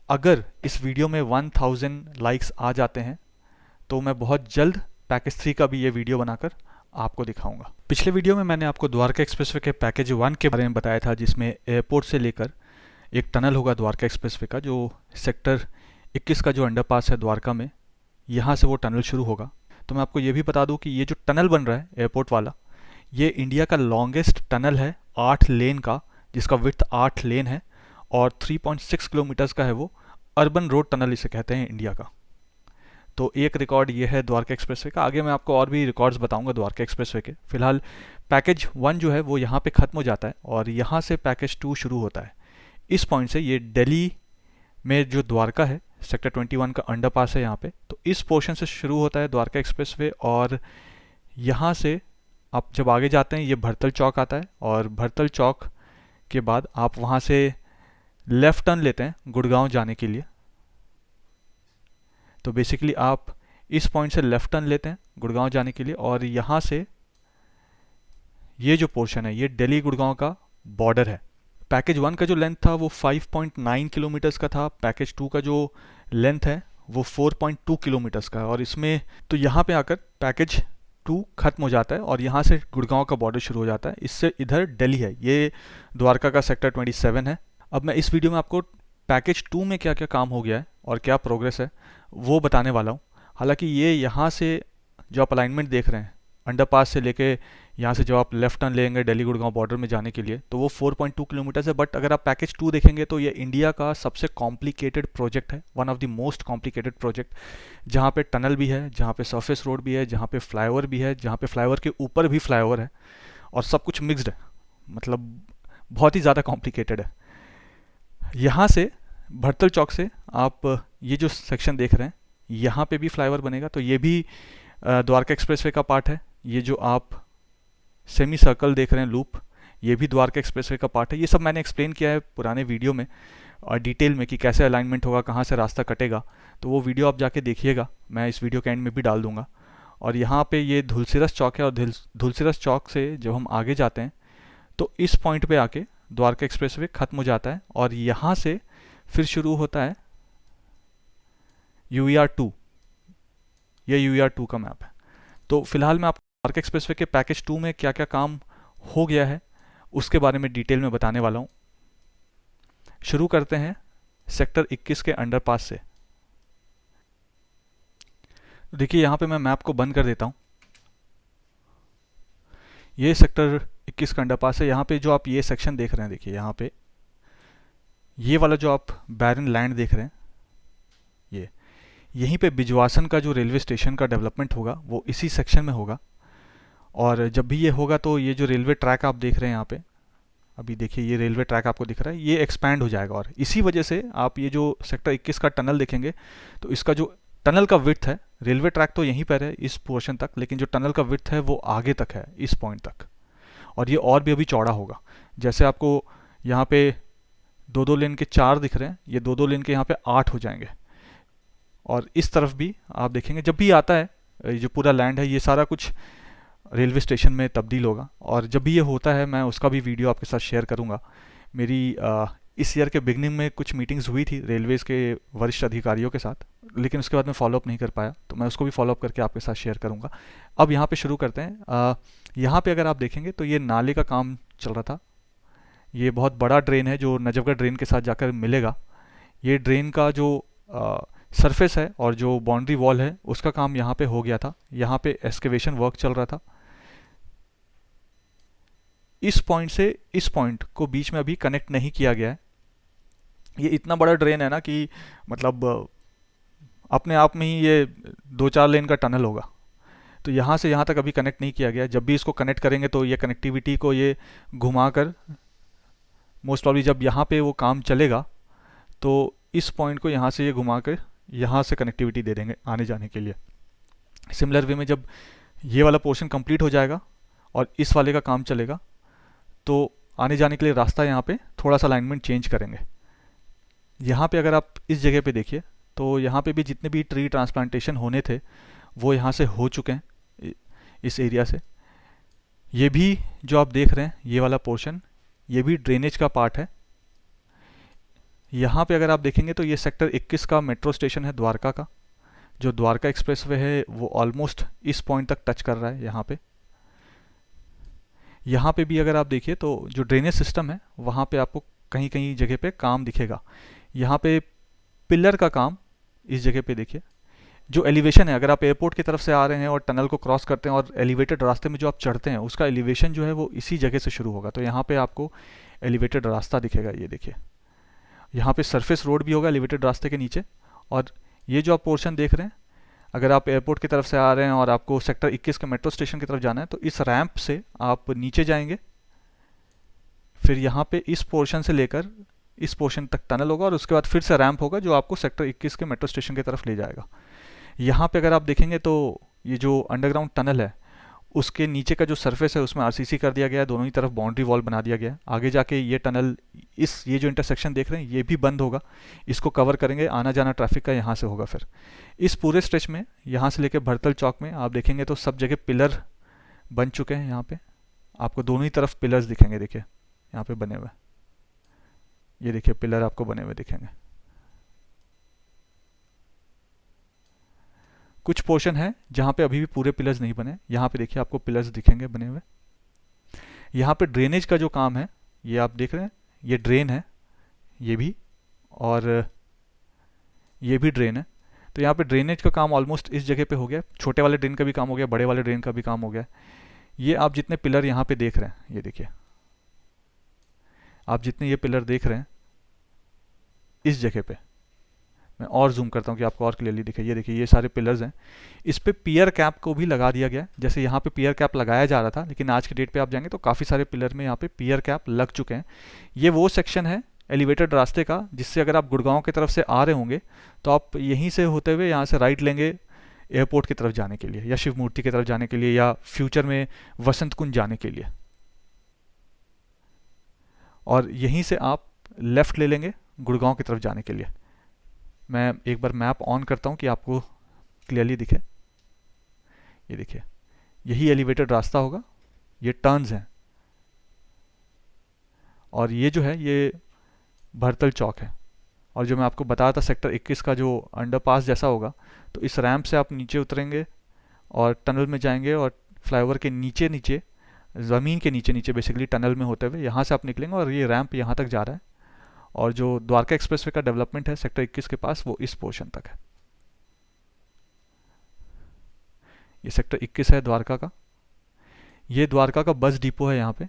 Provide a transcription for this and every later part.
अगर इस वीडियो में 1000 लाइक्स आ जाते हैं तो मैं बहुत जल्द पैकेज 3 का भी ये वीडियो बनाकर आपको दिखाऊंगा। पिछले वीडियो में मैंने आपको द्वारका एक्सप्रेसवे के पैकेज 1 के बारे में बताया था, जिसमें एयरपोर्ट से लेकर एक टनल होगा द्वारका एक्सप्रेसवे का, जो सेक्टर 21 का जो अंडरपास है द्वारका में, यहाँ से वो टनल शुरू होगा। तो मैं आपको ये भी बता दूं कि ये जो टनल बन रहा है एयरपोर्ट वाला, ये इंडिया का लॉन्गेस्ट टनल है 8 लेन का, जिसका विड्थ 8 लेन है और 3.6 किलोमीटर्स का है। वो अर्बन रोड टनल इसे कहते हैं इंडिया का। तो एक रिकॉर्ड ये है द्वारका एक्सप्रेसवे का। आगे मैं आपको और भी रिकॉर्ड्स बताऊंगा द्वारका एक्सप्रेसवे के। फिलहाल पैकेज 1 जो है वो यहाँ पे ख़त्म हो जाता है और यहाँ से पैकेज 2 शुरू होता है। इस पॉइंट से ये दिल्ली में जो द्वारका है, सेक्टर 21 का अंडरपास है यहाँ पे, तो इस पोर्शन से शुरू होता है द्वारका एक्सप्रेसवे। और यहाँ से आप जब आगे जाते हैं ये भरतल चौक आता है और भरतल चौक के बाद आप वहाँ से लेफ़्ट टर्न लेते हैं गुड़गांव जाने के लिए। तो बेसिकली आप इस पॉइंट से लेफ़्ट टर्न लेते हैं गुड़गांव जाने के लिए और यहाँ से ये जो पोर्शन है ये दिल्ली गुड़गांव का बॉर्डर है। पैकेज 1 का जो लेंथ था वो 5.9 किलोमीटर्स का था। पैकेज 2 का जो लेंथ है वो 4.2 किलोमीटर्स का है। और इसमें तो यहाँ पे आकर पैकेज 2 खत्म हो जाता है और यहाँ से गुड़गांव का बॉर्डर शुरू हो जाता है। इससे इधर दिल्ली है, ये द्वारका का सेक्टर 27 है। अब मैं इस वीडियो में आपको पैकेज 2 में क्या क्या काम हो गया है और क्या प्रोग्रेस है वो बताने वाला हूँ। हालांकि ये यहाँ से जो आप अलाइनमेंट देख रहे हैं अंडरपास से लेके यहाँ से जब आप लेफ्ट टर्न लेंगे दिल्ली गुड़गांव बॉर्डर में जाने के लिए, तो वो 4.2 किलोमीटर्स है। बट अगर आप पैकेज 2 देखेंगे तो ये इंडिया का सबसे कॉम्प्लिकेटेड प्रोजेक्ट है, one of the most complicated project, जहाँ पे टनल भी है, जहाँ पे सरफेस रोड भी है, जहाँ पे फ्लाईओवर भी है, जहाँ पे फ्लाईओवर के ऊपर भी फ्लाईओवर है और सब कुछ मिक्सड है। मतलब बहुत ही ज़्यादा कॉम्प्लिकेटेड है। यहाँ से भरतल चौक से आप ये जो सेक्शन देख रहे हैं यहाँ पे भी फ्लाईओवर बनेगा, तो ये भी द्वारका एक्सप्रेसवे का पार्ट है। ये जो आप सेमी सर्कल देख रहे हैं लूप, ये भी द्वारका एक्सप्रेसवे का पार्ट है। ये सब मैंने एक्सप्लेन किया है पुराने वीडियो में और डिटेल में कि कैसे अलाइनमेंट होगा, कहाँ से रास्ता कटेगा। तो वो वीडियो आप जाके देखिएगा, मैं इस वीडियो के एंड में भी डाल दूंगा। और यहाँ पे ये धुलसिरस चौक है और धुलसिरस चौक से जब हम आगे जाते हैं तो इस पॉइंट पे आके द्वारका एक्सप्रेसवे ख़त्म हो जाता है और यहाँ से फिर शुरू होता है UER2। ये UER2 का मैप है। तो फिलहाल मैं आपको द्वारका एक्सप्रेसवे के पैकेज 2 में क्या क्या काम हो गया है उसके बारे में डिटेल में बताने वाला हूँ। शुरू करते हैं सेक्टर 21 के अंडरपास से। देखिए यहाँ पे मैं मैप को बंद कर देता हूँ। ये सेक्टर 21 का अंडरपास है। यहाँ पे जो आप ये सेक्शन देख रहे हैं, देखिए यहाँ पे ये वाला जो आप बैरन लैंड देख रहे हैं, ये यहीं पे बिजवासन का जो रेलवे स्टेशन का डेवलपमेंट होगा वो इसी सेक्शन में होगा। और जब भी ये होगा तो ये जो रेलवे ट्रैक आप देख रहे हैं यहाँ पे, अभी देखिए ये रेलवे ट्रैक आपको दिख रहा है, ये एक्सपैंड हो जाएगा। और इसी वजह से आप ये जो सेक्टर 21 का टनल देखेंगे तो इसका जो टनल का विड्थ है, रेलवे ट्रैक तो यहीं पर है इस पोर्शन तक, लेकिन जो टनल का विड्थ है वो आगे तक है इस पॉइंट तक। और ये और भी अभी चौड़ा होगा। जैसे आपको यहाँ पे 2-2 लेन के 4 दिख रहे हैं, ये 2-2 लेन के यहाँ पे 8 हो जाएंगे। और इस तरफ भी आप देखेंगे जब भी आता है ये जो पूरा लैंड है ये सारा कुछ रेलवे स्टेशन में तब्दील होगा। और जब भी ये होता है मैं उसका भी वीडियो आपके साथ शेयर करूंगा। मेरी इस ईयर के बिगनिंग में कुछ मीटिंग्स हुई थी रेलवेज़ के वरिष्ठ अधिकारियों के साथ, लेकिन उसके बाद मैं फॉलोअप नहीं कर पाया, तो मैं उसको भी फॉलोअप करके आपके साथ शेयर करूंगा। अब यहाँ पे शुरू करते हैं। यहाँ पे अगर आप देखेंगे तो ये नाले का काम चल रहा था। ये बहुत बड़ा ड्रेन है जो नजफगढ़ ड्रेन के साथ जाकर मिलेगा। ये ड्रेन का जो सरफेस है और जो बाउंड्री वॉल है उसका काम यहाँ पे हो गया था। यहाँ पे एक्सकेवेशन वर्क चल रहा था। इस पॉइंट से इस पॉइंट को बीच में अभी कनेक्ट नहीं किया गया है। ये इतना बड़ा ड्रेन है ना कि मतलब अपने आप में ही ये 2-4 लेन का टनल होगा। तो यहाँ से यहाँ तक अभी कनेक्ट नहीं किया गया। जब भी इसको कनेक्ट करेंगे तो ये कनेक्टिविटी को ये घुमा कर, मोस्ट प्रॉब्ली जब यहाँ पे वो काम चलेगा तो इस पॉइंट को यहाँ से ये घुमा कर यहाँ से कनेक्टिविटी दे देंगे आने जाने के लिए। सिमिलर वे में जब ये वाला पोर्शन कंप्लीट हो जाएगा और इस वाले का काम चलेगा तो आने जाने के लिए रास्ता यहाँ पे थोड़ा सा अलाइनमेंट चेंज करेंगे। यहाँ पे अगर आप इस जगह पे देखिए तो यहाँ पे भी जितने भी ट्री ट्रांसप्लांटेशन होने थे वो यहाँ से हो चुके हैं इस एरिया से। ये भी जो आप देख रहे हैं ये वाला पोर्शन, ये भी ड्रेनेज का पार्ट है। यहाँ पे अगर आप देखेंगे तो ये सेक्टर 21 का मेट्रो स्टेशन है द्वारका का। जो द्वारका एक्सप्रेसवे है वो ऑलमोस्ट इस पॉइंट तक टच कर रहा है यहाँ पे। यहाँ पे भी अगर आप देखिए तो जो ड्रेनेज सिस्टम है वहाँ पे आपको कहीं कहीं जगह पे काम दिखेगा। यहाँ पे पिलर का काम इस जगह पे देखिए। जो एलिवेशन है, अगर आप एयरपोर्ट की तरफ से आ रहे हैं और टनल को क्रॉस करते हैं और एलिवेटेड रास्ते में जो आप चढ़ते हैं उसका एलिवेशन जो है वो इसी जगह से शुरू होगा। तो यहाँ पे आपको एलिवेटेड रास्ता दिखेगा, ये देखिए। यहाँ पे सरफेस रोड भी होगा एलिवेटेड रास्ते के नीचे। और ये जो आप पोर्शन देख रहे हैं, अगर आप एयरपोर्ट की तरफ से आ रहे हैं और आपको सेक्टर 21 के मेट्रो स्टेशन की तरफ जाना है तो इस रैंप से आप नीचे जाएंगे। फिर यहाँ पे इस पोर्शन से लेकर इस पोर्शन तक टनल होगा और उसके बाद फिर से रैंप होगा जो आपको सेक्टर 21 के मेट्रो स्टेशन की तरफ ले जाएगा। यहाँ पे अगर आप देखेंगे तो ये जो अंडरग्राउंड टनल है उसके नीचे का जो सरफेस है उसमें आरसीसी कर दिया गया है, दोनों ही तरफ बाउंड्री वॉल बना दिया गया है। आगे जाके ये टनल ये जो इंटरसेक्शन देख रहे हैं ये भी बंद होगा, इसको कवर करेंगे, आना जाना ट्रैफिक का यहाँ से होगा। फिर इस पूरे स्ट्रेच में यहाँ से लेकर भरतल चौक में आप देखेंगे तो सब जगह पिलर बन चुके हैं। यहाँ पे आपको दोनों ही तरफ पिलर्स दिखेंगे, देखिए यहाँ पे बने हुए, ये देखिए पिलर आपको बने हुए दिखेंगे। कुछ पोर्शन है जहाँ पे अभी भी पूरे पिलर्स नहीं बने, यहाँ पे देखिए आपको पिलर्स दिखेंगे बने हुए। यहाँ पे ड्रेनेज का जो काम है ये आप देख रहे हैं, ये ड्रेन है ये भी, और ये भी ड्रेन है। तो यहाँ पे ड्रेनेज का काम ऑलमोस्ट इस जगह पे हो गया। छोटे वाले ड्रेन का भी काम हो गया, बड़े वाले ड्रेन का भी काम हो गया। ये आप जितने पिलर यहाँ पे देख रहे हैं, ये देखिए आप जितने ये पिलर देख रहे हैं इस जगह पे, मैं और जूम करता हूँ कि आपको और क्लियरली दिखे। ये देखिए ये सारे पिलर्स हैं, इस पे पियर कैप को भी लगा दिया गया। जैसे यहाँ पे पियर कैप लगाया जा रहा था, लेकिन आज के डेट पे आप जाएंगे तो काफ़ी सारे पिलर में यहाँ पे पियर कैप लग चुके हैं। ये वो सेक्शन है एलिवेटेड रास्ते का जिससे अगर आप गुड़गांव की तरफ से आ रहे होंगे तो आप यहीं से होते हुए यहाँ से राइट लेंगे एयरपोर्ट की तरफ जाने के लिए, या शिव मूर्ति की तरफ जाने के लिए, या फ्यूचर में वसंत कुंज जाने के लिए। और यहीं से आप लेफ्ट ले लेंगे गुड़गांव की तरफ जाने के लिए। मैं एक बार मैप ऑन करता हूँ कि आपको क्लियरली दिखे। ये देखिए यही एलिवेटेड रास्ता होगा, ये टर्न्स हैं, और ये जो है ये भरतल चौक है। और जो मैं आपको बताया था सेक्टर 21 का जो अंडरपास जैसा होगा, तो इस रैंप से आप नीचे उतरेंगे और टनल में जाएंगे और फ्लाईओवर के नीचे नीचे, ज़मीन के नीचे नीचे बेसिकली टनल में होते हुए यहाँ से आप निकलेंगे और ये रैंप यहाँ तक जा रहा है। और जो द्वारका एक्सप्रेसवे का डेवलपमेंट है सेक्टर 21 के पास वो इस पोर्शन तक है। ये सेक्टर 21 है द्वारका का, ये द्वारका का बस डिपो है यहाँ पे।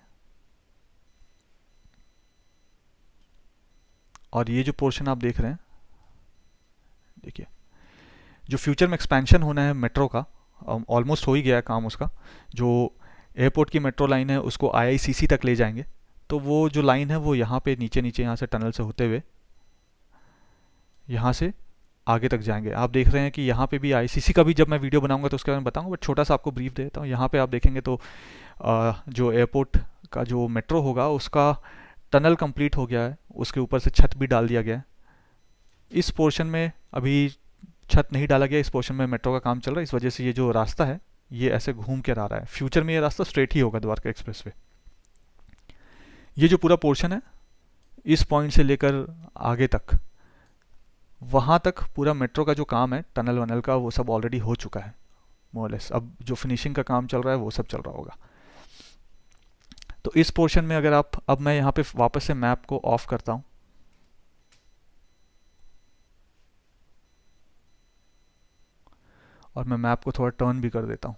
और ये जो पोर्शन आप देख रहे हैं, देखिए जो फ्यूचर में एक्सपेंशन होना है मेट्रो का, ऑलमोस्ट हो ही गया है काम उसका। जो एयरपोर्ट की मेट्रो लाइन है उसको आईआईसीसी तक ले जाएंगे, तो वो जो लाइन है वो यहाँ पे नीचे नीचे यहाँ से टनल से होते हुए यहाँ से आगे तक जाएंगे। आप देख रहे हैं कि यहाँ पे भी आईसीसी का भी जब मैं वीडियो बनाऊंगा तो उसके बारे में बताऊंगा, बट छोटा सा आपको ब्रीफ दे देता हूँ। यहाँ पे आप देखेंगे तो जो एयरपोर्ट का जो मेट्रो होगा उसका टनल कंप्लीट हो गया है, उसके ऊपर से छत भी डाल दिया गया है। इस पोर्शन में अभी छत नहीं डाला गया, इस पोर्शन में मेट्रो का काम चल रहा है, इस वजह से ये जो रास्ता है ये ऐसे घूम कर आ रहा है। फ्यूचर में ये रास्ता स्ट्रेट ही होगा द्वारका एक्सप्रेसवे। ये जो पूरा पोर्शन है इस पॉइंट से लेकर आगे तक, वहाँ तक पूरा मेट्रो का जो काम है टनल वनल का वो सब ऑलरेडी हो चुका है मोरलेस। अब जो फिनिशिंग का काम चल रहा है वो सब चल रहा होगा। तो इस पोर्शन में अगर आप, अब मैं यहाँ पे वापस से मैप को ऑफ करता हूँ, और मैं मैप को थोड़ा टर्न भी कर देता हूँ।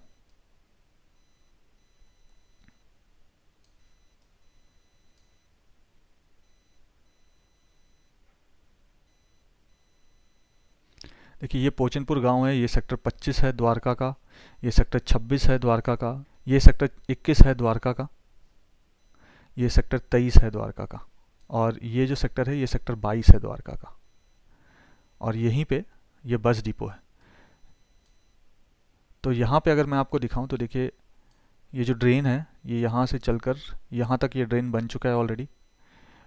देखिए ये पोचनपुर गांव है, ये सेक्टर 25 है द्वारका का, ये सेक्टर 26 है द्वारका का, ये सेक्टर 21 है द्वारका का, ये सेक्टर 23 है द्वारका का, और ये जो सेक्टर है ये सेक्टर 22 है द्वारका का। और यहीं पे ये बस डिपो है। तो यहाँ पे अगर मैं आपको दिखाऊं तो देखिए ये जो ड्रेन है ये यहाँ से चलकर यहाँ तक ये ड्रेन बन चुका है ऑलरेडी।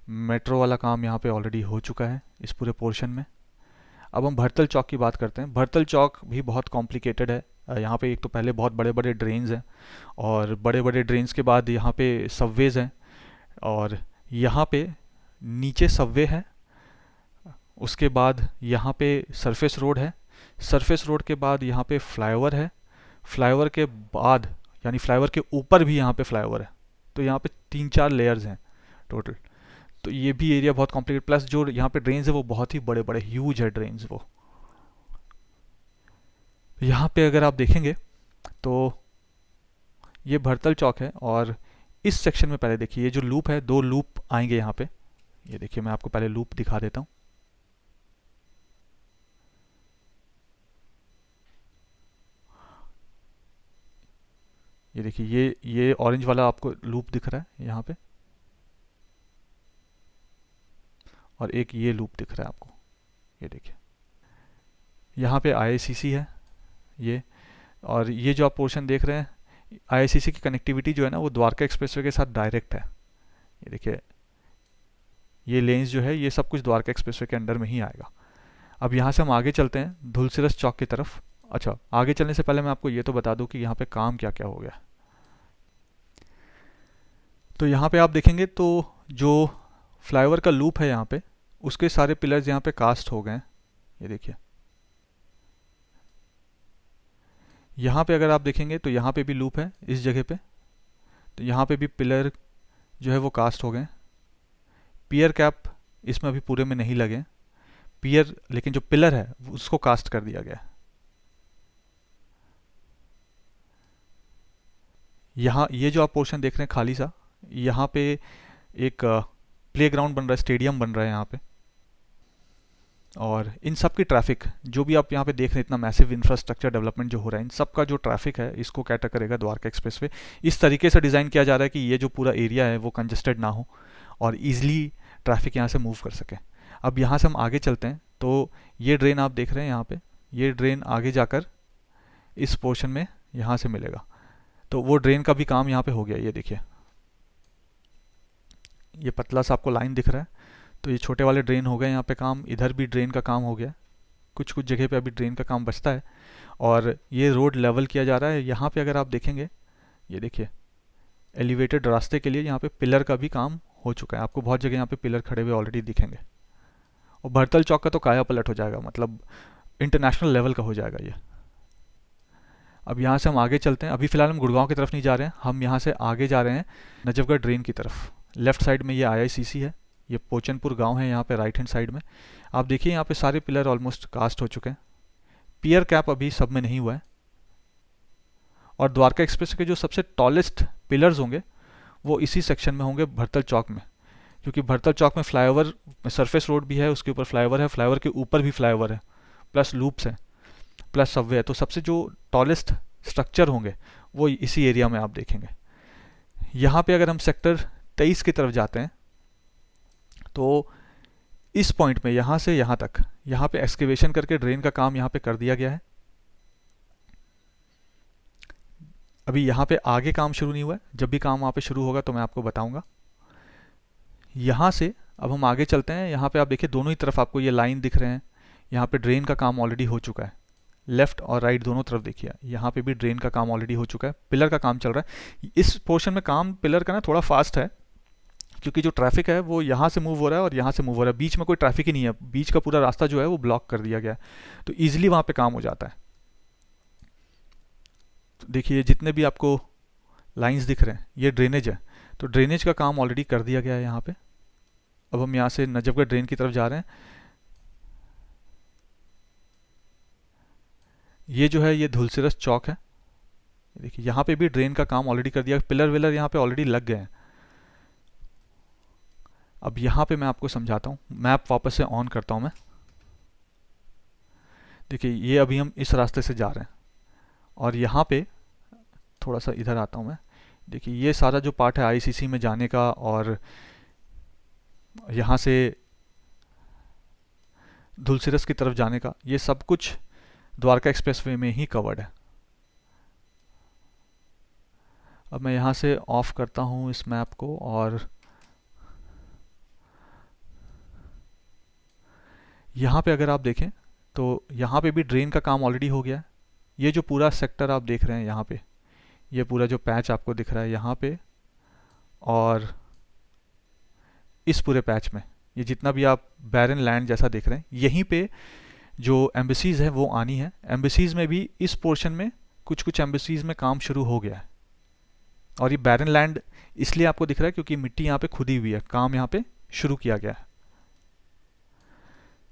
मेट्रो वाला काम यहाँ पे ऑलरेडी हो चुका है इस पूरे पोर्शन में। अब हम भरतल चौक की बात करते हैं। भरतल चौक भी बहुत कॉम्प्लिकेटेड है। यहाँ पे एक तो पहले बहुत बड़े बड़े ड्रेन्स हैं, और बड़े बड़े ड्रेन्स के बाद यहाँ पे सबवेज़ हैं, और यहाँ पे नीचे सबवे है, उसके बाद यहाँ पे सरफेस रोड है, सरफेस रोड के बाद यहाँ पे फ्लाईओवर है, फ्लाईओवर के बाद यानी फ्लाईओवर के ऊपर भी यहाँ पे फ्लाईओवर है। तो यहाँ पे 3-4 लेयर्स हैं टोटल। तो ये भी एरिया बहुत कॉम्प्लिकेटेड, प्लस जो यहाँ पे ड्रेन्स है वो बहुत ही बड़े बड़े ह्यूज है ड्रेन्स वो। यहाँ पे अगर आप देखेंगे तो ये भरतल चौक है, और इस सेक्शन में पहले देखिए ये जो लूप है, 2 लूप आएंगे यहाँ पे। ये देखिए मैं आपको पहले लूप दिखा देता हूँ। ये देखिए ये ऑरेंज वाला आपको लूप दिख रहा है यहाँ पे, और एक ये लूप दिख रहा है आपको। ये देखिए यहाँ पे आईआईसीसी है ये, और ये जो आप पोर्शन देख रहे हैं आईआईसीसी की कनेक्टिविटी जो है ना वो द्वारका एक्सप्रेसवे के साथ डायरेक्ट है। ये देखिए ये लेन्स जो है ये सब कुछ द्वारका एक्सप्रेसवे के अंडर में ही आएगा। अब यहाँ से हम आगे चलते हैं धुलसिरस चौक की तरफ। अच्छा, आगे चलने से पहले मैं आपको ये तो बता दूं कि यहाँ पे काम क्या क्या हो गया। तो यहाँ पे आप देखेंगे तो जो फ्लाईओवर का लूप है यहाँ पे, उसके सारे पिलर्स यहाँ पे कास्ट हो गए हैं। ये देखिए यहाँ पे अगर आप देखेंगे तो यहाँ पे भी लूप है इस जगह पे, तो यहाँ पे भी पिलर जो है वो कास्ट हो गए। पियर कैप इसमें अभी पूरे में नहीं लगे पियर, लेकिन जो पिलर है उसको कास्ट कर दिया गया है। यहाँ ये जो आप पोर्शन देख रहे हैं खाली सा, यहाँ पे एक प्लेग्राउंड बन रहा है, स्टेडियम बन रहा है यहाँ पे। और इन सब की ट्रैफिक जो भी आप यहाँ पे देख रहे हैं, इतना मैसिव इंफ्रास्ट्रक्चर डेवलपमेंट जो हो रहा है, इन सब का जो ट्रैफिक है इसको कैटर करेगा द्वारका एक्सप्रेसवे। इस तरीके से डिज़ाइन किया जा रहा है कि ये जो पूरा एरिया है वो कंजस्टेड ना हो और ईजिली ट्रैफिक यहाँ से मूव कर सके। अब यहाँ से हम आगे चलते हैं तो ये ड्रेन आप देख रहे हैं यहाँ पे, ये ड्रेन आगे जाकर इस पोर्शन में यहाँ से मिलेगा। तो वो ड्रेन का भी काम यहाँ पे हो गया। ये देखिए ये पतला सा आपको लाइन दिख रहा है, तो ये छोटे वाले ड्रेन हो गए यहाँ पे काम, इधर भी ड्रेन का काम हो गया। कुछ कुछ जगह पे अभी ड्रेन का काम बचता है, और ये रोड लेवल किया जा रहा है। यहाँ पे अगर आप देखेंगे, ये देखिए एलिवेटेड रास्ते के लिए यहाँ पे पिलर का भी काम हो चुका है। आपको बहुत जगह यहाँ पे पिलर खड़े हुए ऑलरेडी दिखेंगे। और भरतल चौक का तो काया पलट हो जाएगा, मतलब इंटरनेशनल लेवल का हो जाएगा ये। अब यहाँ से हम आगे चलते हैं। अभी फ़िलहाल हम गुड़गांव की तरफ नहीं जा रहे हैं, हम यहाँ से आगे जा रहे हैं नजफगढ़ ड्रेन की तरफ। लेफ्ट साइड में ये आईआईसीसी है, ये पोचनपुर गांव है यहाँ पे राइट हैंड साइड में। आप देखिए यहाँ पे सारे पिलर ऑलमोस्ट कास्ट हो चुके हैं, पियर कैप अभी सब में नहीं हुआ है। और द्वारका एक्सप्रेस के जो सबसे टॉलेस्ट पिलर्स होंगे वो इसी सेक्शन में होंगे, भरतल चौक में। क्योंकि भरतल चौक में फ्लाईओवर, सरफेस रोड भी है, उसके ऊपर फ्लाईओवर है, फ्लाईओवर के ऊपर भी फ्लाईओवर है, प्लस लूप्स हैं, प्लस सबवे है। तो सबसे जो टॉलेस्ट स्ट्रक्चर होंगे वो इसी एरिया में आप देखेंगे। यहाँ पे अगर हम सेक्टर 23 की तरफ जाते हैं तो इस पॉइंट में यहाँ से यहाँ तक, यहाँ पे एक्सकेवेशन करके ड्रेन का काम यहाँ पे कर दिया गया है। अभी यहाँ पे आगे काम शुरू नहीं हुआ है, जब भी काम वहाँ पे शुरू होगा तो मैं आपको बताऊंगा। यहाँ से अब हम आगे चलते हैं। यहाँ पे आप देखिए दोनों ही तरफ आपको ये लाइन दिख रहे हैं, यहाँ पे ड्रेन का काम ऑलरेडी हो चुका है। लेफ्ट और राइट दोनों तरफ देखिए, यहाँ पे भी ड्रेन का काम ऑलरेडी हो चुका है, पिलर का काम चल रहा है। इस पोर्शन में काम पिलर का ना थोड़ा फास्ट है, क्योंकि जो ट्रैफिक है वो यहाँ से मूव हो रहा है और यहाँ से मूव हो रहा है, बीच में कोई ट्रैफिक ही नहीं है, बीच का पूरा रास्ता जो है वो ब्लॉक कर दिया गया है, तो ईजिली वहाँ पे काम हो जाता है। तो देखिए जितने भी आपको लाइंस दिख रहे हैं ये ड्रेनेज है, तो ड्रेनेज का काम ऑलरेडी कर दिया गया है यहाँ पे। अब हम यहाँ से नजफगढ़ ड्रेन की तरफ जा रहे हैं। ये जो है ये धुलसिरस चौक है, देखिए यहाँ पे भी ड्रेन का काम ऑलरेडी कर दिया, पिलर विलर यहाँ पे ऑलरेडी लग गए हैं। अब यहाँ पे मैं आपको समझाता हूँ, मैप वापस से ऑन करता हूँ मैं। देखिए ये अभी हम इस रास्ते से जा रहे हैं, और यहाँ पे थोड़ा सा इधर आता हूँ मैं। देखिए ये सारा जो पार्ट है आईसीसी में जाने का, और यहाँ से धुलसिरस की तरफ जाने का, ये सब कुछ द्वारका एक्सप्रेसवे में ही कवर्ड है। अब मैं यहाँ से ऑफ करता हूँ इस मैप को, और यहाँ पे अगर आप देखें तो यहाँ पे भी ड्रेन का काम ऑलरेडी हो गया है। ये जो पूरा सेक्टर आप देख रहे हैं यहाँ पे, ये पूरा जो पैच आपको दिख रहा है यहाँ पे, और इस पूरे पैच में ये जितना भी आप बैरन लैंड जैसा देख रहे हैं, यहीं पे जो एम्बेसीज है वो आनी है। एम्बेसीज में भी इस पोर्शन में कुछ कुछ एम्बेसीज में काम शुरू हो गया है, और ये बैरन लैंड इसलिए आपको दिख रहा है क्योंकि मिट्टी यहाँ पे खुदी हुई है, काम यहाँ पे शुरू किया गया है।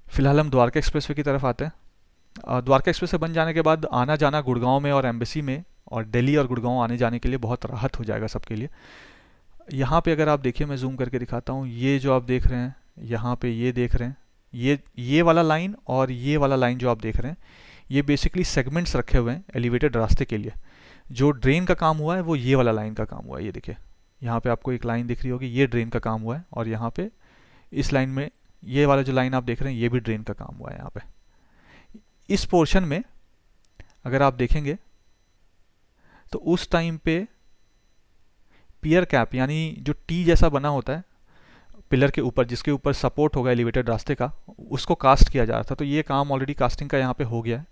फिलहाल हम द्वारका एक्सप्रेसवे की तरफ आते हैं। द्वारका एक्सप्रेसवे बन जाने के बाद आना जाना गुड़गांव में और एम्बेसी में और दिल्ली और गुड़गांव आने जाने के लिए बहुत राहत हो जाएगा सबके लिए। यहाँ पे अगर आप देखिए, मैं जूम करके दिखाता हूँ, ये जो आप देख रहे हैं यहाँ पे, ये देख रहे हैं, ये वाला लाइन और ये वाला लाइन जो आप देख रहे हैं, ये बेसिकली सेगमेंट्स रखे हुए हैं एलिवेटेड रास्ते के लिए। जो ड्रेन का काम हुआ है वो ये वाला लाइन का काम हुआ है। ये देखिए, यहाँ पे आपको एक लाइन दिख रही होगी, ये ड्रेन का काम हुआ है, और यहाँ पे इस लाइन में ये वाला जो लाइन आप देख रहे हैं ये भी ड्रेन का काम हुआ है। यहाँ पे इस पोर्शन में अगर आप देखेंगे तो उस टाइम पे पियर कैप यानी जो टी जैसा बना होता है पिलर के ऊपर, जिसके ऊपर सपोर्ट होगा एलिवेटेड रास्ते का, उसको कास्ट किया जा रहा था। तो ये काम ऑलरेडी कास्टिंग का यहाँ पे हो गया है।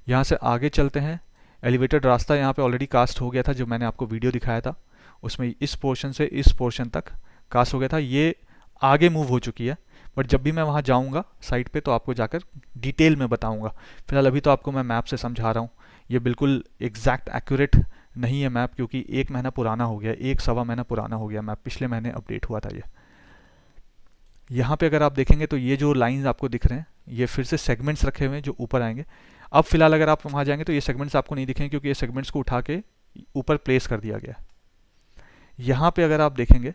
यहाँ से आगे चलते हैं। एलिवेटेड रास्ता यहाँ पे ऑलरेडी कास्ट हो गया था, जो मैंने आपको वीडियो दिखाया था उसमें इस पोर्शन से इस पोर्शन तक कास्ट हो गया था। ये आगे मूव हो चुकी है, बट जब भी मैं वहाँ जाऊँगा साइट पे तो आपको जाकर डिटेल में बताऊँगा। फिलहाल अभी तो आपको मैं मैप से समझा रहा हूँ। ये बिल्कुल एग्जैक्ट एक्यूरेट नहीं है मैप, क्योंकि 1 महीना पुराना हो गया, 1 सवा महीना पुराना हो गया मैप, पिछले महीने अपडेट हुआ था ये। यहाँ पे अगर आप देखेंगे तो ये जो लाइंस आपको दिख रहे हैं ये फिर से सेगमेंट्स रखे हुए हैं जो ऊपर आएंगे। अब फिलहाल अगर आप वहाँ जाएंगे तो ये सेगमेंट्स आपको नहीं दिखेंगे, क्योंकि ये सेगमेंट्स को उठा के ऊपर प्लेस कर दिया गया। यहाँ पे अगर आप देखेंगे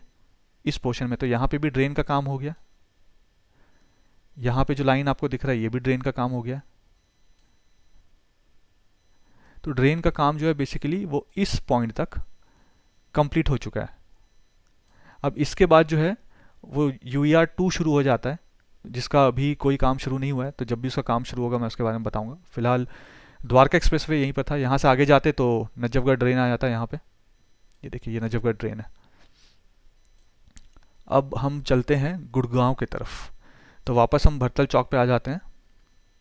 इस पोर्शन में तो यहाँ पे भी ड्रेन का काम हो गया। यहाँ पे जो लाइन आपको दिख रहा है ये भी ड्रेन का काम हो गया। तो ड्रेन का काम जो है बेसिकली वो इस पॉइंट तक कंप्लीट हो चुका है। अब इसके बाद जो है वो UER2 शुरू हो जाता है, जिसका अभी कोई काम शुरू नहीं हुआ है। तो जब भी उसका काम शुरू होगा मैं उसके बारे में बताऊंगा। फिलहाल द्वारका एक्सप्रेसवे यहीं पर था। यहाँ से आगे जाते तो नजफगढ़ ड्रेन आ जाता है यहाँ पे। ये देखिए, ये नजफगढ़ ड्रेन है। अब हम चलते हैं गुड़गांव की तरफ, तो वापस हम भरतल चौक पे आ जाते हैं।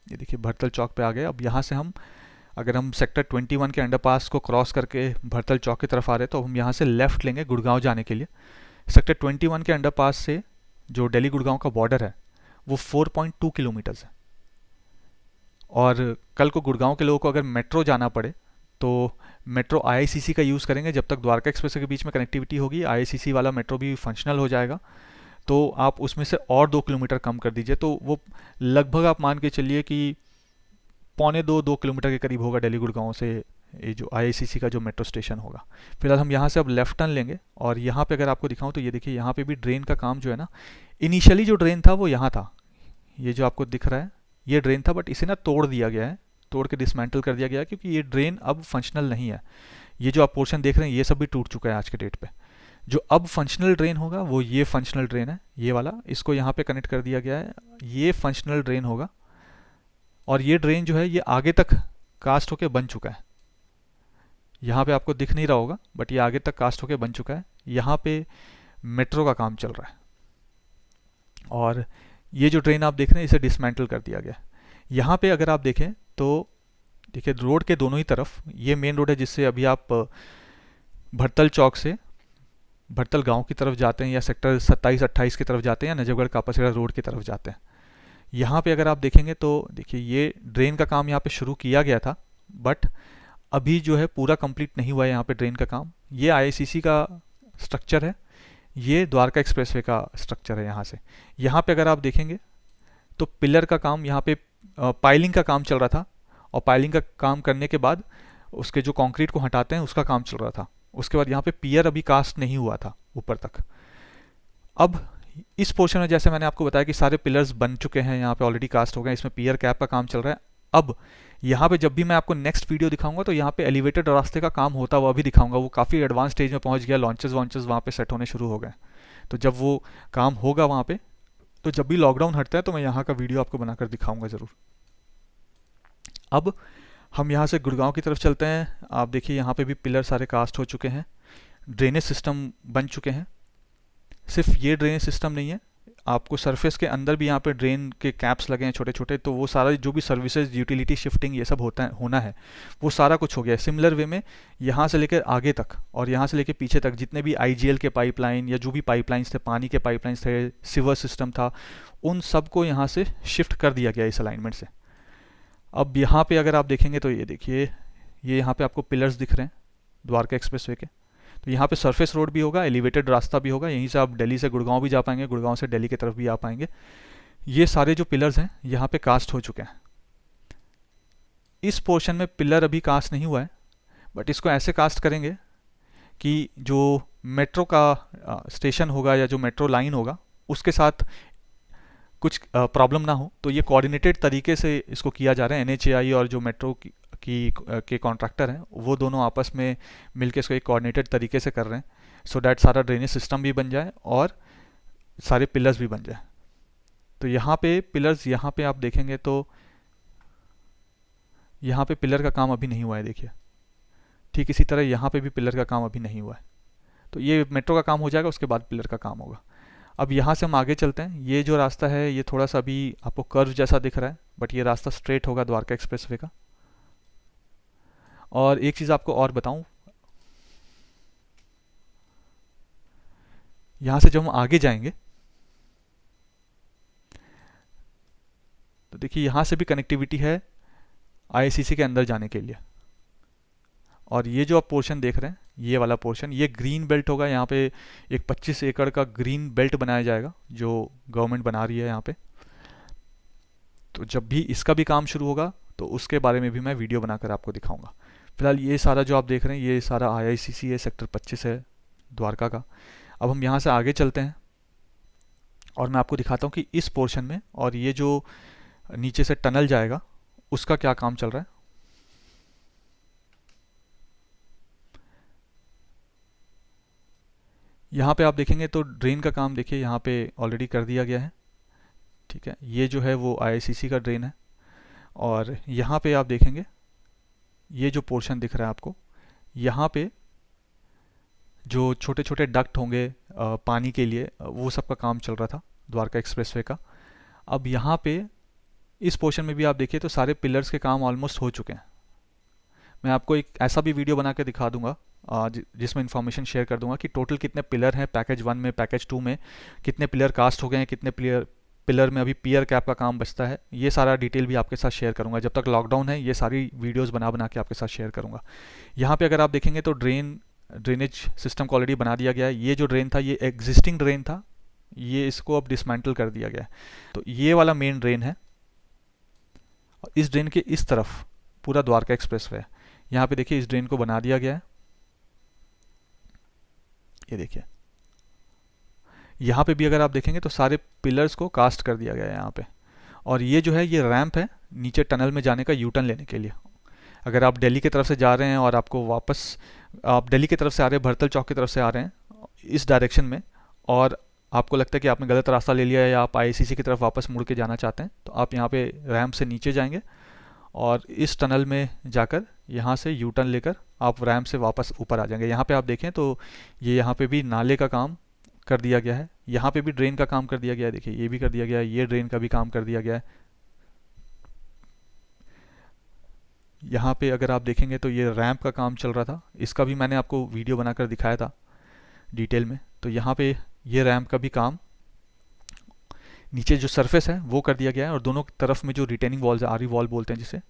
ये देखिए, भरतल चौक पे आ गए। अब यहाँ से हम अगर हम सेक्टर 21 के अंडरपास को क्रॉस करके भरतल चौक की तरफ आ रहे हैं तो हम यहाँ से लेफ्ट लेंगे गुड़गांव जाने के लिए। सेक्टर 21 के अंडरपास से जो दिल्ली गुड़गांव का बॉर्डर है वो 4.2 किलोमीटर्स है। और कल को गुड़गांव के लोगों को अगर मेट्रो जाना पड़े तो मेट्रो IICC का यूज़ करेंगे। जब तक द्वारका एक्सप्रेस के बीच में कनेक्टिविटी होगी, IICC वाला मेट्रो भी फंक्शनल हो जाएगा, तो आप उसमें से और 2 किलोमीटर कम कर दीजिए, तो वो लगभग आप मान के चलिए कि 1.25-2 किलोमीटर के करीब होगा दिल्ली गुड़गांव से ये जो IICC का जो मेट्रो स्टेशन होगा। फिलहाल हम यहाँ से अब लेफ्ट टर्न लेंगे, और यहाँ पे अगर आपको दिखाऊं तो ये देखिए, यहाँ पे भी ड्रेन का काम जो है ना, इनिशियली जो ड्रेन था वो यहाँ था, ये जो आपको दिख रहा है ये ड्रेन था, बट इसे ना तोड़ दिया गया है, तोड़ के डिसमेंटल कर दिया गया है, क्योंकि ये ड्रेन अब फंक्शनल नहीं है। ये जो आप पोर्शन देख रहे हैं ये सब भी टूट चुका है आज के डेट पे। जो अब फंक्शनल ड्रेन होगा वो ये फंक्शनल ड्रेन है, ये वाला, इसको यहाँ पे कनेक्ट कर दिया गया है, ये फंक्शनल ड्रेन होगा। और ये ड्रेन जो है ये आगे तक कास्ट होके बन चुका है। यहाँ पे आपको दिख नहीं रहा होगा, बट ये आगे तक कास्ट होके बन चुका है। यहाँ पे मेट्रो का काम चल रहा है, और ये जो ड्रेन आप देख रहे हैं इसे डिसमेंटल कर दिया गया। यहाँ पे अगर आप देखें तो देखिए, रोड के दोनों ही तरफ ये मेन रोड है जिससे अभी आप भरतल चौक से भरतल गांव की तरफ जाते हैं, या सेक्टर 27-28 की तरफ जाते हैं, या नजफगढ़ कापासीरा रोड की तरफ जाते हैं। यहाँ पे अगर आप देखेंगे तो देखिए, ये ड्रेन का काम यहाँ पे शुरू किया गया था, बट अभी जो है पूरा कंप्लीट नहीं हुआ है यहाँ पे ड्रेन का काम। ये IICC का स्ट्रक्चर है, ये द्वारका एक्सप्रेसवे का स्ट्रक्चर है। यहाँ से यहाँ पे अगर आप देखेंगे तो पिलर का काम, यहाँ पे पाइलिंग का काम चल रहा था, और पाइलिंग का काम करने के बाद उसके जो कंक्रीट को हटाते हैं उसका काम चल रहा था। उसके बाद यहाँ पे पियर अभी कास्ट नहीं हुआ था ऊपर तक। अब इस पोर्शन में जैसे मैंने आपको बताया कि सारे पिलर्स बन चुके हैं, यहाँ पे ऑलरेडी कास्ट हो गए, इसमें पियर कैप का काम चल रहा है। अब यहाँ पे जब भी मैं आपको नेक्स्ट वीडियो दिखाऊंगा तो यहाँ पे एलिवेटेड रास्ते का काम होता हुआ भी दिखाऊंगा। वो काफ़ी एडवांस स्टेज में पहुँच गया, लॉन्चेस वॉन्चेस वहाँ पे सेट होने शुरू हो गए। तो जब वो काम होगा वहाँ पे, तो जब भी लॉकडाउन हटता है तो मैं यहाँ का वीडियो आपको बनाकर दिखाऊंगा ज़रूर। अब हम यहाँ से गुड़गांव की तरफ चलते हैं। आप देखिए, यहाँ पे भी पिलर सारे कास्ट हो चुके हैं, ड्रेनेज सिस्टम बन चुके हैं। सिर्फ ये ड्रेनेज सिस्टम नहीं है, आपको सरफेस के अंदर भी यहाँ पे ड्रेन के कैप्स लगे हैं छोटे छोटे, तो वो सारा जो भी सर्विसेज, यूटिलिटी शिफ्टिंग ये सब होना है वो सारा कुछ हो गया है। सिमिलर वे में यहाँ से लेकर आगे तक और यहाँ से लेकर पीछे तक जितने भी आईजीएल के पाइपलाइन या जो भी पाइपलाइंस थे, पानी के पाइपलाइंस थे, सिवर सिस्टम था, उन सबको यहाँ से शिफ्ट कर दिया गया इस अलाइनमेंट से। अब यहाँ पे अगर आप देखेंगे तो ये देखिए, ये यहाँ पे आपको पिलर्स दिख रहे हैं द्वारका एक्सप्रेसवे के। तो यहाँ पे सरफेस रोड भी होगा, एलिवेटेड रास्ता भी होगा, यहीं से आप दिल्ली से गुड़गांव भी जा पाएंगे, गुड़गांव से दिल्ली की तरफ भी आ पाएंगे। ये सारे जो पिलर्स हैं यहाँ पे कास्ट हो चुके हैं। इस पोर्शन में पिलर अभी कास्ट नहीं हुआ है, बट इसको ऐसे कास्ट करेंगे कि जो मेट्रो का स्टेशन होगा या जो मेट्रो लाइन होगा उसके साथ कुछ प्रॉब्लम ना हो। तो ये कोऑर्डिनेटेड तरीके से इसको किया जा रहा है। एनएचएआई और जो मेट्रो के कॉन्ट्रैक्टर हैं वो दोनों आपस में मिलकर इसको एक कोऑर्डिनेटेड तरीके से कर रहे हैं, सो डैट सारा ड्रेनेज सिस्टम भी बन जाए और सारे पिलर्स भी बन जाए। तो यहाँ पे पिलर्स, यहाँ पे आप देखेंगे तो यहाँ पे पिलर का काम अभी नहीं हुआ है, देखिए। ठीक इसी तरह यहाँ पे भी पिलर का काम अभी नहीं हुआ है। तो ये मेट्रो का काम हो जाएगा, उसके बाद पिलर का काम होगा। अब यहाँ से हम आगे चलते हैं। ये जो रास्ता है ये थोड़ा सा अभी आपको कर्व जैसा दिख रहा है, बट ये रास्ता स्ट्रेट होगा द्वारका एक्सप्रेसवे का। और एक चीज़ आपको और बताऊं, यहाँ से जब हम आगे जाएंगे तो देखिए यहाँ से भी कनेक्टिविटी है आईआईसीसी के अंदर जाने के लिए। और ये जो आप पोर्शन देख रहे हैं, ये वाला पोर्शन, ये ग्रीन बेल्ट होगा। यहाँ पे एक 25 एकड़ का ग्रीन बेल्ट बनाया जाएगा जो गवर्नमेंट बना रही है यहाँ पे। तो जब भी इसका भी काम शुरू होगा तो उसके बारे में भी मैं वीडियो बनाकर आपको दिखाऊंगा। फिलहाल ये सारा जो आप देख रहे हैं ये सारा आईआईसीसी है, सेक्टर 25 है द्वारका का। अब हम यहाँ से आगे चलते हैं और मैं आपको दिखाता हूँ कि इस पोर्शन में और ये जो नीचे से टनल जाएगा उसका क्या काम चल रहा है। यहाँ पे आप देखेंगे तो ड्रेन का काम देखिए यहाँ पे ऑलरेडी कर दिया गया है, ठीक है। ये जो है वो आईआईसीसी का ड्रेन है। और यहाँ पे आप देखेंगे ये जो पोर्शन दिख रहा है आपको, यहाँ पे जो छोटे छोटे डक्ट होंगे पानी के लिए, वो सब का काम चल रहा था द्वारका एक्सप्रेसवे का। अब यहाँ पे इस पोर्शन में भी आप देखिए तो सारे पिलर्स के काम ऑलमोस्ट हो चुके हैं। मैं आपको एक ऐसा भी वीडियो बना के दिखा दूंगा जिसमें इंफॉर्मेशन शेयर कर दूंगा कि टोटल कितने पिलर हैं पैकेज 1 में, पैकेज 2 में कितने पिलर कास्ट हो गए हैं, कितने पिलर में अभी पियर कैप का काम बचता है। ये सारा डिटेल भी आपके साथ शेयर करूंगा। जब तक लॉकडाउन है ये सारी वीडियोस बना बना के आपके साथ शेयर करूंगा। यहाँ पे अगर आप देखेंगे तो ड्रेनेज सिस्टम को ऑलरेडी बना दिया गया है। ये जो ड्रेन था ये एग्जिस्टिंग ड्रेन था, ये इसको अब डिसमेंटल कर दिया गया है। तो ये वाला मेन ड्रेन है। इस ड्रेन के इस तरफ पूरा द्वारका एक्सप्रेसवे है। यहाँ पे देखिए इस ड्रेन को बना दिया गया है, ये देखिए। यहाँ पे भी अगर आप देखेंगे तो सारे पिलर्स को कास्ट कर दिया गया है यहाँ पे। और ये जो है ये रैंप है नीचे टनल में जाने का, यू टर्न लेने के लिए। अगर आप दिल्ली की तरफ से जा रहे हैं और आपको वापस, आप दिल्ली की तरफ से आ रहे हैं, भरतल चौक की तरफ से आ रहे हैं इस डायरेक्शन में, और आपको लगता है कि आपने गलत रास्ता ले लिया है या आप आईआईसीसी की तरफ वापस मुड़ के जाना चाहते हैं, तो आप यहाँ पे रैंप से नीचे जाएंगे और इस टनल में जाकर यहाँ से यू टर्न लेकर आप रैंप से वापस ऊपर आ जाएंगे। यहाँ पे आप देखें तो ये यहाँ पे भी नाले का काम कर दिया गया है, यहाँ पे भी ड्रेन का काम कर दिया गया है, देखिए ये भी कर दिया गया है, ये ड्रेन का भी काम कर दिया गया है। यहाँ पे अगर आप देखेंगे तो ये रैंप का काम चल रहा था, इसका भी मैंने आपको वीडियो बनाकर दिखाया था डिटेल में। तो यहाँ पे ये रैंप का भी काम, नीचे जो सरफेस है वो कर दिया गया है, और दोनों तरफ में जो रिटेनिंग वॉल्स है, आरी वॉल बोलते हैं जिसे,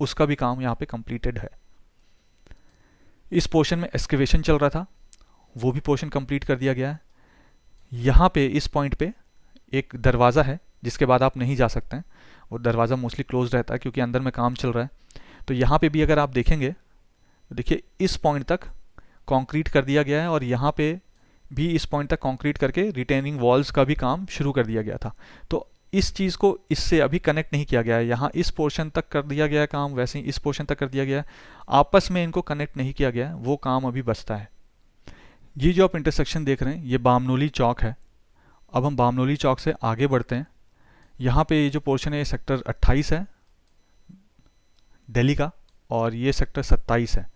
उसका भी काम यहाँ पे कंप्लीटेड है। इस पोर्शन में एक्सकेवेशन चल रहा था, वो भी पोर्शन कंप्लीट कर दिया गया है। यहाँ पे इस पॉइंट पे एक दरवाज़ा है जिसके बाद आप नहीं जा सकते हैं, वो दरवाज़ा मोस्टली क्लोज रहता है क्योंकि अंदर में काम चल रहा है। तो यहाँ पे भी अगर आप देखेंगे तो देखिए इस पॉइंट तक कंक्रीट कर दिया गया है, और यहाँ पे भी इस पॉइंट तक कंक्रीट करके रिटेनिंग वॉल्स का भी काम शुरू कर दिया गया था। तो इस चीज़ को इससे अभी कनेक्ट नहीं किया गया है। यहाँ इस पोर्शन तक कर दिया गया है काम, वैसे ही इस पोर्शन तक कर दिया गया है, आपस में इनको कनेक्ट नहीं किया गया है, वो काम अभी बचता है। ये जो आप इंटरसेक्शन देख रहे हैं ये बामनोली चौक है। अब हम बामनोली चौक से आगे बढ़ते हैं। यहाँ पे ये जो पोर्शन है ये सेक्टर 28 है दिल्ली का, और ये सेक्टर 27 है।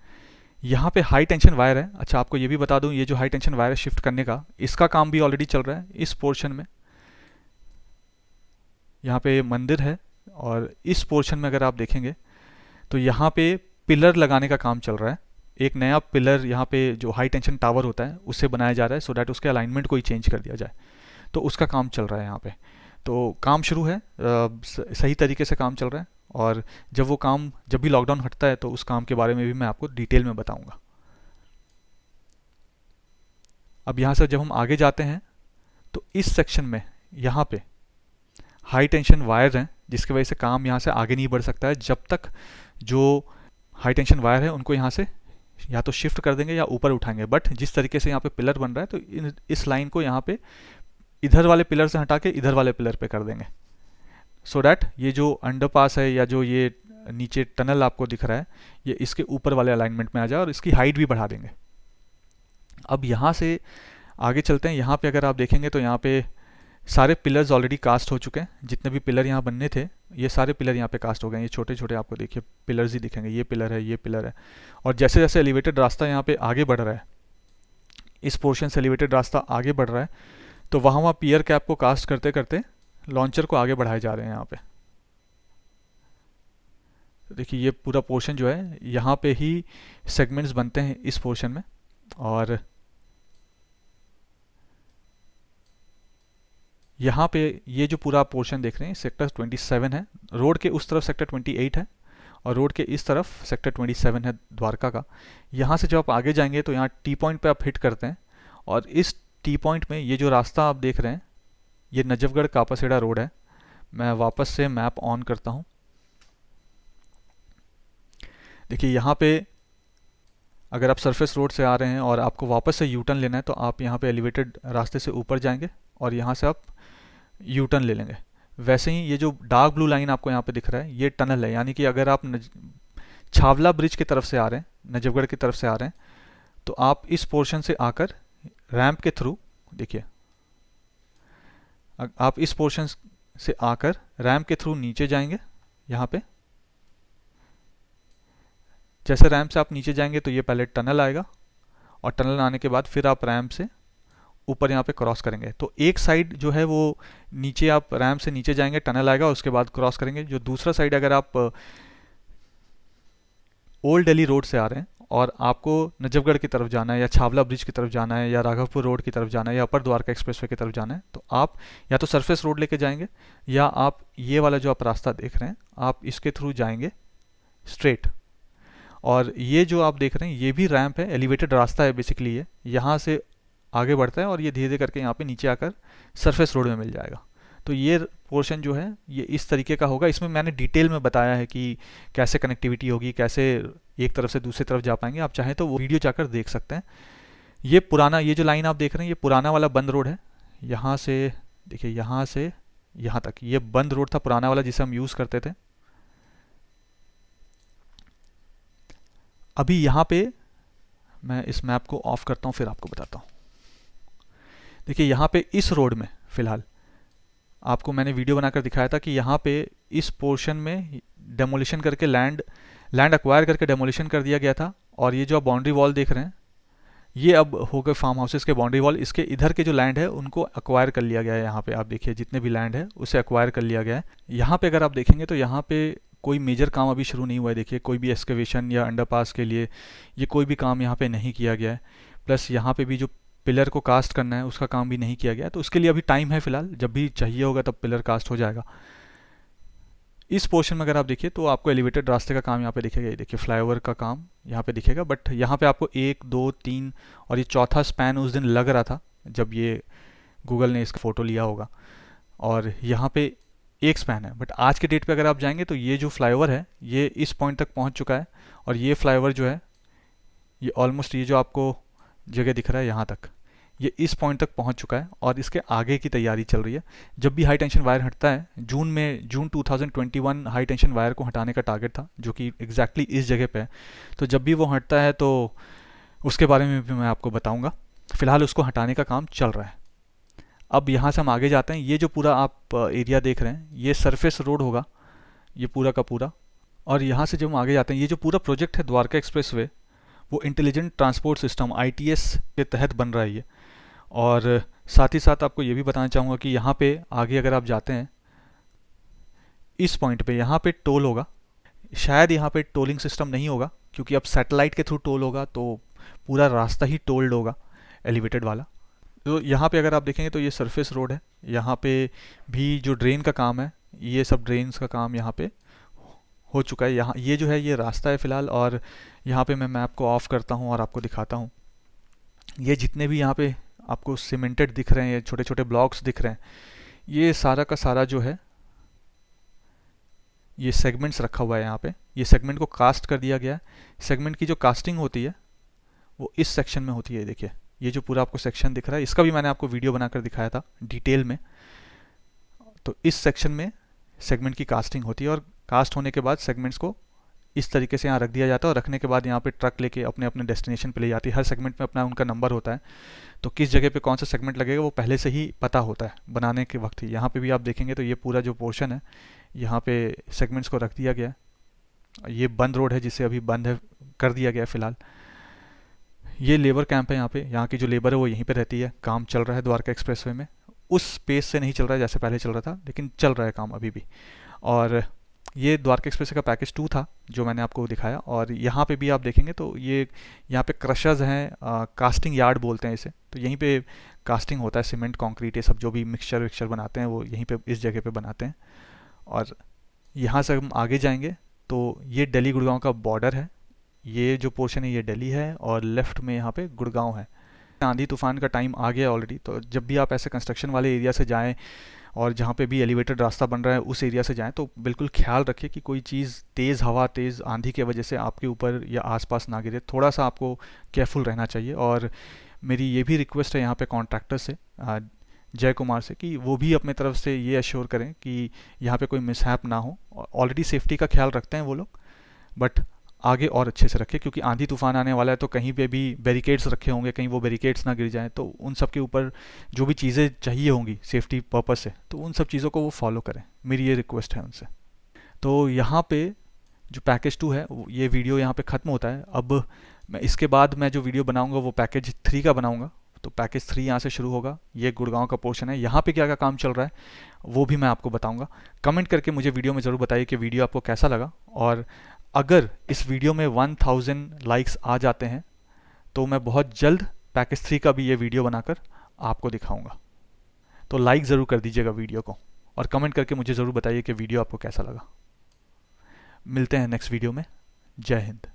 यहाँ पे हाई टेंशन वायर है। अच्छा, आपको ये भी बता दूँ, ये जो हाई टेंशन वायर है शिफ्ट करने का, इसका काम भी ऑलरेडी चल रहा है इस पोर्शन में। यहाँ पे मंदिर है, और इस पोर्शन में अगर आप देखेंगे तो यहाँ पे पिलर लगाने का काम चल रहा है। एक नया पिलर यहाँ पे जो हाई टेंशन टावर होता है उससे बनाया जा रहा है, सो डैट उसके अलाइनमेंट को ही चेंज कर दिया जाए। तो उसका काम चल रहा है यहाँ पे। तो काम शुरू है, सही तरीके से काम चल रहा है, और जब भी लॉकडाउन हटता है तो उस काम के बारे में भी मैं आपको डिटेल में बताऊंगा। अब यहाँ से जब हम आगे जाते हैं तो इस सेक्शन में यहाँ पे हाई टेंशन वायर हैं, जिसकी वजह से काम यहाँ से आगे नहीं बढ़ सकता है जब तक जो हाई टेंशन वायर है उनको यहाँ से या तो शिफ्ट कर देंगे या ऊपर उठाएंगे। बट जिस तरीके से यहाँ पे पिलर बन रहा है तो इस लाइन को यहाँ पे इधर वाले पिलर से हटा के इधर वाले पिलर पे कर देंगे, सो डैट ये जो अंडरपास है या जो ये नीचे टनल आपको दिख रहा है ये इसके ऊपर वाले अलाइनमेंट में आ जाए, और इसकी हाइट भी बढ़ा देंगे। अब यहाँ से आगे चलते हैं। यहाँ पे अगर आप देखेंगे तो यहाँ पे सारे पिलर्स ऑलरेडी कास्ट हो चुके हैं। जितने भी पिलर यहाँ बनने थे ये सारे पिलर यहाँ पे कास्ट हो गए हैं। ये छोटे छोटे आपको देखिए पिलर्स ही दिखेंगे, ये पिलर है, ये पिलर है। और जैसे जैसे एलिवेटेड रास्ता यहाँ पे आगे बढ़ रहा है, इस पोर्शन से एलिवेटेड रास्ता आगे बढ़ रहा है, तो वहाँ पियर कैप को कास्ट करते करते लॉन्चर को आगे बढ़ाए जा रहे हैं यहाँ पे। देखिए ये पूरा पोर्शन जो है यहाँ पे ही सेगमेंट्स बनते हैं इस पोर्शन में। और यहाँ पे ये जो पूरा पोर्शन देख रहे हैं सेक्टर 27 है, रोड के उस तरफ सेक्टर 28 है और रोड के इस तरफ सेक्टर 27 है द्वारका का। यहाँ से जब आप आगे जाएंगे तो यहाँ टी पॉइंट पे आप हिट करते हैं, और इस टी पॉइंट में ये जो रास्ता आप देख रहे हैं ये नजफगढ़ कापासेड़ा रोड है। मैं वापस से मैप ऑन करता हूँ। देखिए यहाँ पे अगर आप सरफेस रोड से आ रहे हैं और आपको वापस से यू टर्न लेना है तो आप यहाँ पे एलिवेटेड रास्ते से ऊपर जाएंगे और यहाँ से आप यू टर्न ले लेंगे। वैसे ही ये जो डार्क ब्लू लाइन आपको यहाँ पे दिख रहा है ये टनल है, यानी कि अगर आप छावला ब्रिज की तरफ से आ रहे हैं, नजफगढ़ की तरफ से आ रहे हैं, तो आप इस पोर्शन से आकर रैंप के थ्रू, देखिए आप इस पोर्शन से आकर रैंप के थ्रू नीचे जाएंगे। यहाँ पे जैसे रैंप से आप नीचे जाएंगे तो ये पहले टनल आएगा, और टनल आने के बाद फिर आप रैंप से ऊपर यहाँ पे क्रॉस करेंगे। तो एक साइड जो है वो नीचे आप रैंप से नीचे जाएंगे, टनल आएगा, उसके बाद क्रॉस करेंगे। जो दूसरा साइड अगर आप ओल्ड दिल्ली रोड से आ रहे हैं और आपको नजफगढ़ की तरफ जाना है, या छावला ब्रिज की तरफ जाना है, या राघवपुर रोड की तरफ जाना है, या अपर द्वारका एक्सप्रेसवे की तरफ जाना है, तो आप या तो सरफेस रोड लेके जाएंगे, या आप ये वाला जो आप रास्ता देख रहे हैं आप इसके थ्रू जाएंगे स्ट्रेट। और ये जो आप देख रहे हैं ये भी रैंप है, एलिवेटेड रास्ता है बेसिकली। ये यहाँ से आगे बढ़ता है और ये धीरे धीरे करके यहाँ पे नीचे आकर सरफेस रोड में मिल जाएगा। तो ये पोर्शन जो है ये इस तरीके का होगा। इसमें मैंने डिटेल में बताया है कि कैसे कनेक्टिविटी होगी, कैसे एक तरफ से दूसरी तरफ जा पाएंगे। आप चाहें तो वो वीडियो जाकर देख सकते हैं। ये पुराना, ये जो लाइन आप देख रहे हैं ये पुराना वाला बंद रोड है। यहाँ से देखिए, यहाँ से यहाँ तक ये बंद रोड था पुराना वाला, जिसे हम यूज़ करते थे। अभी यहाँ पे मैं इस मैप को ऑफ करता हूँ फिर आपको बताता हूँ। देखिए यहाँ पे इस रोड में फ़िलहाल आपको मैंने वीडियो बनाकर दिखाया था कि यहाँ पे इस पोर्शन में डेमोलिशन करके लैंड एक्वायर करके डेमोलिशन कर दिया गया था। और ये जो आप बाउंड्री वॉल देख रहे हैं ये अब हो गए फार्म हाउसेस के बाउंड्री वॉल। इसके इधर के जो लैंड है उनको एक्वायर कर लिया गया है। यहाँ पे आप देखिए जितने भी लैंड है उसे एक्वायर कर लिया गया है। यहाँ पे अगर आप देखेंगे तो यहाँ पे कोई मेजर काम अभी शुरू नहीं हुआ है। देखिए कोई भी एक्सकवेशन या अंडरपास के लिए ये कोई भी काम यहाँ पे नहीं किया गया है। प्लस यहाँ पे भी जो पिलर को कास्ट करना है उसका काम भी नहीं किया गया है। तो उसके लिए अभी टाइम है फ़िलहाल, जब भी चाहिए होगा तब पिलर कास्ट हो जाएगा। इस पोर्शन में अगर आप देखिए तो आपको एलिवेटेड रास्ते का काम यहाँ पे दिखेगा। ये देखिए फ्लाईओवर का काम यहाँ पे दिखेगा। बट यहाँ पे आपको 1, 2, 3 और ये चौथा स्पैन उस दिन लग रहा था जब ये गूगल ने इसका फ़ोटो लिया होगा। और यहाँ पे एक स्पैन है। बट आज के डेट पे अगर आप जाएंगे तो ये जो फ्लाईओवर है ये इस पॉइंट तक पहुँच चुका है। और ये फ्लाईओवर जो है ये ऑलमोस्ट, ये जो आपको जगह दिख रहा है यहाँ तक, ये इस पॉइंट तक पहुंच चुका है। और इसके आगे की तैयारी चल रही है। जब भी हाई टेंशन वायर हटता है, जून 2021 हाई टेंशन वायर को हटाने का टारगेट था, जो कि एग्जैक्टली इस जगह पे है। तो जब भी वो हटता है तो उसके बारे में भी मैं आपको बताऊंगा। फिलहाल उसको हटाने का काम चल रहा है। अब यहाँ से हम आगे जाते हैं। ये जो पूरा आप एरिया देख रहे हैं ये सरफेस रोड होगा, ये पूरा का पूरा। और यहाँ से जब हम आगे जाते हैं, ये जो पूरा प्रोजेक्ट है द्वारका एक्सप्रेसवे, वो इंटेलिजेंट ट्रांसपोर्ट सिस्टम ITS के तहत बन रहा है ये। और साथ ही साथ आपको ये भी बताना चाहूँगा कि यहाँ पे आगे अगर आप जाते हैं इस पॉइंट पे यहाँ पे टोल होगा। शायद यहाँ पे टोलिंग सिस्टम नहीं होगा, क्योंकि अब सैटेलाइट के थ्रू टोल होगा तो पूरा रास्ता ही टोल्ड होगा एलिवेटेड वाला। तो यहाँ पे अगर आप देखेंगे तो ये सरफेस रोड है। यहाँ पे भी जो ड्रेन का काम है, ये सब ड्रेन्स का काम यहाँ पे हो चुका है। यहाँ ये जो है ये रास्ता है फ़िलहाल, और यहाँ पे मैं मैप को ऑफ करता हूँ और आपको दिखाता हूँ। ये जितने भी यहाँ पे आपको सीमेंटेड दिख रहे हैं, ये छोटे छोटे ब्लॉक्स दिख रहे हैं, ये सारा का सारा जो है ये सेगमेंट्स रखा हुआ है यहाँ पे। ये सेगमेंट को कास्ट कर दिया गया है। सेगमेंट की जो कास्टिंग होती है वो इस सेक्शन में होती है। देखिए ये जो पूरा आपको सेक्शन दिख रहा है, इसका भी मैंने आपको वीडियो बनाकर दिखाया था डिटेल में। तो इस सेक्शन में सेगमेंट की कास्टिंग होती है, और कास्ट होने के बाद सेगमेंट्स को इस तरीके से यहाँ रख दिया जाता है, और रखने के बाद यहाँ पे ट्रक लेके अपने अपने डेस्टिनेशन पे ले जाती है। हर सेगमेंट में अपना उनका नंबर होता है, तो किस जगह पे कौन सा सेगमेंट लगेगा वो पहले से ही पता होता है बनाने के वक्त ही। यहाँ पे भी आप देखेंगे तो ये पूरा जो पोर्शन है यहाँ पे सेगमेंट्स को रख दिया गया है। ये बंद रोड है जिसे अभी बंद है कर दिया गया है फिलहाल। ये लेबर कैंप है यहाँ पे। यहाँ की जो लेबर है वो यहीं पे रहती है। काम चल रहा है द्वारका एक्सप्रेसवे में। उस पेस से नहीं चल रहा है जैसे पहले चल रहा था, लेकिन चल रहा है काम अभी भी। और ये द्वारका एक्सप्रेस का पैकेज 2 था जो मैंने आपको दिखाया। और यहाँ पे भी आप देखेंगे तो ये यहाँ पे क्रशर्स हैं, कास्टिंग यार्ड बोलते हैं इसे। तो यहीं पे कास्टिंग होता है, सीमेंट कंक्रीट ये सब जो भी मिक्सचर विक्सचर बनाते हैं वो यहीं पे इस जगह पे बनाते हैं। और यहाँ से हम आगे जाएंगे तो ये दिल्ली गुड़गांव का बॉर्डर है। ये जो पोर्शन है ये दिल्ली है, और लेफ्ट में यहाँ पे गुड़गांव है। आंधी तूफान का टाइम आ गया ऑलरेडी, तो जब भी आप ऐसे कंस्ट्रक्शन वाले एरिया से जाएं और जहाँ पे भी एलिवेटेड रास्ता बन रहा है उस एरिया से जाएं, तो बिल्कुल ख्याल रखिए कि कोई चीज़ तेज़ हवा तेज़ आंधी की वजह से आपके ऊपर या आसपास ना गिरे। थोड़ा सा आपको केयरफुल रहना चाहिए। और मेरी ये भी रिक्वेस्ट है यहाँ पे कॉन्ट्रैक्टर से, जय कुमार से, कि वो भी अपने तरफ से ये अश्योर करें कि यहाँ पे कोई मिसहैप ना हो। ऑलरेडी सेफ्टी का ख्याल रखते हैं वो लोग, बट आगे और अच्छे से रखें, क्योंकि आंधी तूफान आने वाला है। तो कहीं पे भी बैरिकेड्स रखे होंगे, कहीं वो बैरिकेड्स ना गिर जाएं, तो उन सब के ऊपर जो भी चीज़ें चाहिए होंगी सेफ्टी पर्पस से, तो उन सब चीज़ों को वो फॉलो करें। मेरी ये रिक्वेस्ट है उनसे। तो यहाँ पे जो पैकेज 2 है ये वीडियो यहाँ पे ख़त्म होता है। अब मैं इसके बाद मैं जो वीडियो बनाऊँगा वो पैकेज 3 का बनाऊँगा। तो पैकेज 3 यहाँ से शुरू होगा। ये गुड़गांव का पोर्शन है। यहाँ पे क्या क्या काम चल रहा है वो भी मैं आपको बताऊँगा। कमेंट करके मुझे वीडियो में ज़रूर बताइए कि वीडियो आपको कैसा लगा। और अगर इस वीडियो में 1000 लाइक्स आ जाते हैं तो मैं बहुत जल्द पैकेज 3 का भी ये वीडियो बनाकर आपको दिखाऊंगा। तो लाइक ज़रूर कर दीजिएगा वीडियो को, और कमेंट करके मुझे ज़रूर बताइए कि वीडियो आपको कैसा लगा। मिलते हैं नेक्स्ट वीडियो में। जय हिंद।